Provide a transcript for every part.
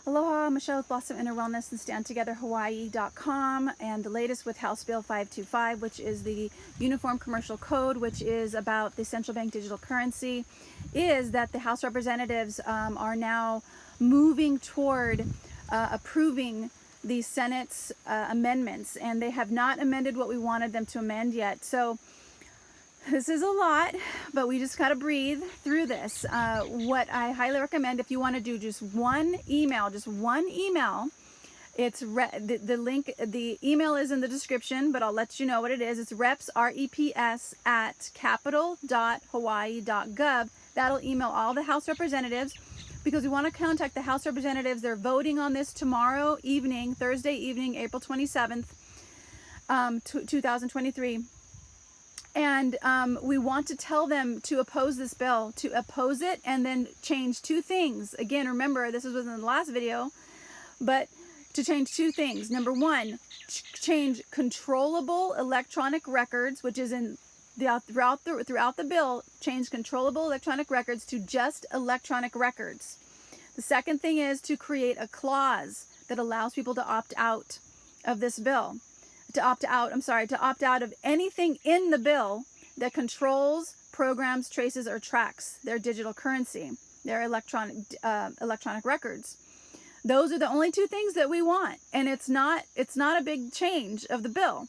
Aloha, Michelle with Blossom Inner Wellness and StandTogetherHawaii.com, and the latest with House Bill 525, which is the Uniform Commercial Code, which is about the central bank digital currency, is that the House Representatives are now moving toward approving the Senate's amendments, and they have not amended what we wanted them to amend yet. So this is a lot, but we just gotta breathe through this. What I highly recommend, if you want to do just one email, it's the link, the email is in the description, but I'll let you know what it is. It's reps, R-E-P-S, at capital.hawaii.gov. That'll email all the House representatives, because we want to contact the House representatives. They're voting on this tomorrow evening, Thursday evening, April 27th, 2023. And we want to tell them to oppose this bill, to oppose it, and then change two things. Again, remember, this was in the last video, but to change two things. Number one, change controllable electronic records, which is in throughout the bill, change controllable electronic records to just electronic records. The second thing is to create a clause that allows people to opt out of this bill. To opt out of anything in the bill that controls, programs, traces, or tracks their digital currency, their electronic records. Those are the only two things that we want, and it's not a big change of the bill,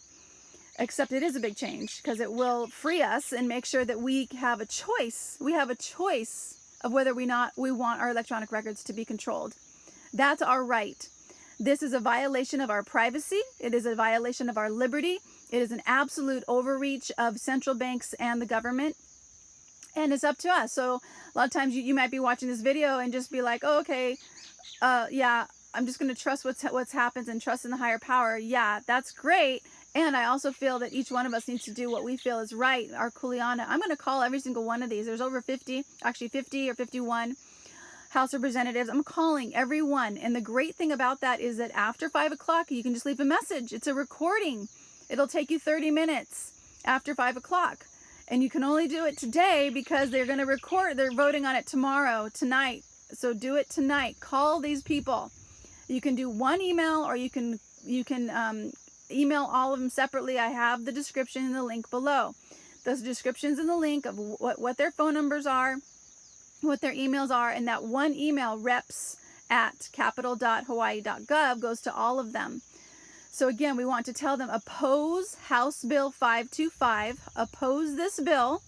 except it is a big change because it will free us and make sure that we have a choice. We have a choice of whether we want our electronic records to be controlled. That's our right. This is a violation of our privacy. It is a violation of our liberty. It is an absolute overreach of central banks and the government. And it's up to us. So a lot of times you might be watching this video and just be like, oh, okay, yeah, I'm just going to trust what's happened and trust in the higher power. Yeah, that's great. And I also feel that each one of us needs to do what we feel is right. Our kuleana. I'm going to call every single one of these. There's over 50, actually 50 or 51. House Representatives. I'm calling everyone. And the great thing about that is that after 5 o'clock, you can just leave a message. It's a recording. It'll take you 30 minutes after 5 o'clock. And you can only do it today because they're going to record. They're voting on it tonight. So do it tonight. Call these people. You can do one email, or you can email all of them separately. I have the description and the link below. Those descriptions and the link of what their phone numbers are, what their emails are, and that one email, reps at capital.hawaii.gov, goes to all of them. So again, we want to tell them, oppose House Bill 525, oppose this bill.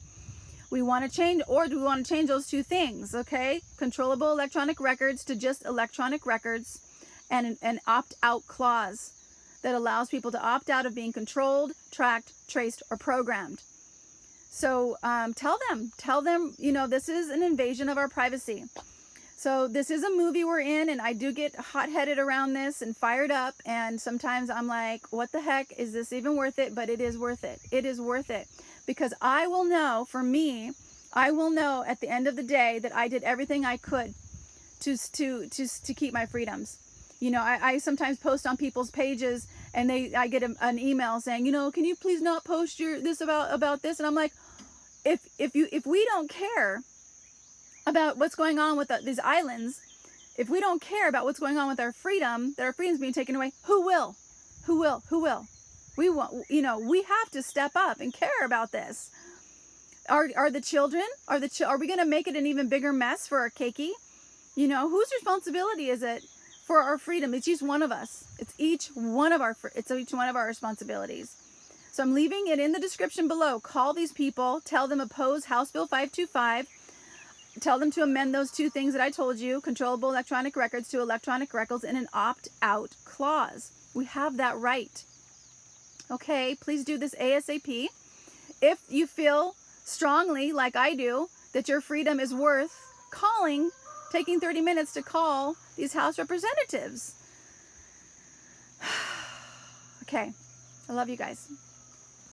We want to change, or do we want to change those two things, okay? Controllable electronic records to just electronic records, and an opt-out clause that allows people to opt out of being controlled, tracked, traced, or programmed. So tell them, you know, this is an invasion of our privacy. So this is a movie we're in, and I do get hot-headed around this and fired up, and sometimes I'm like, what the heck, is this even worth it? But it is worth it. It is worth it, because I will know, for me, I will know at the end of the day that I did everything I could to keep my freedoms. You know, I sometimes post on people's pages, and I get an email saying, you know, can you please not post this about this? And I'm like, if we don't care about what's going on with these islands, if we don't care about what's going on with our freedom, that our freedom's being taken away, who will? We want, you know, we have to step up and care about this. Are the children? Are we going to make it an even bigger mess for our keiki? You know, whose responsibility is it for our freedom? It's each one of us. It's each one of our responsibilities. So I'm leaving it in the description below. Call these people, tell them oppose House Bill 525, tell them to amend those two things that I told you, controllable electronic records to electronic records, and an opt-out clause. We have that right. Okay, please do this ASAP. If you feel strongly, like I do, that your freedom is worth taking 30 minutes to call these House representatives. Okay, I love you guys.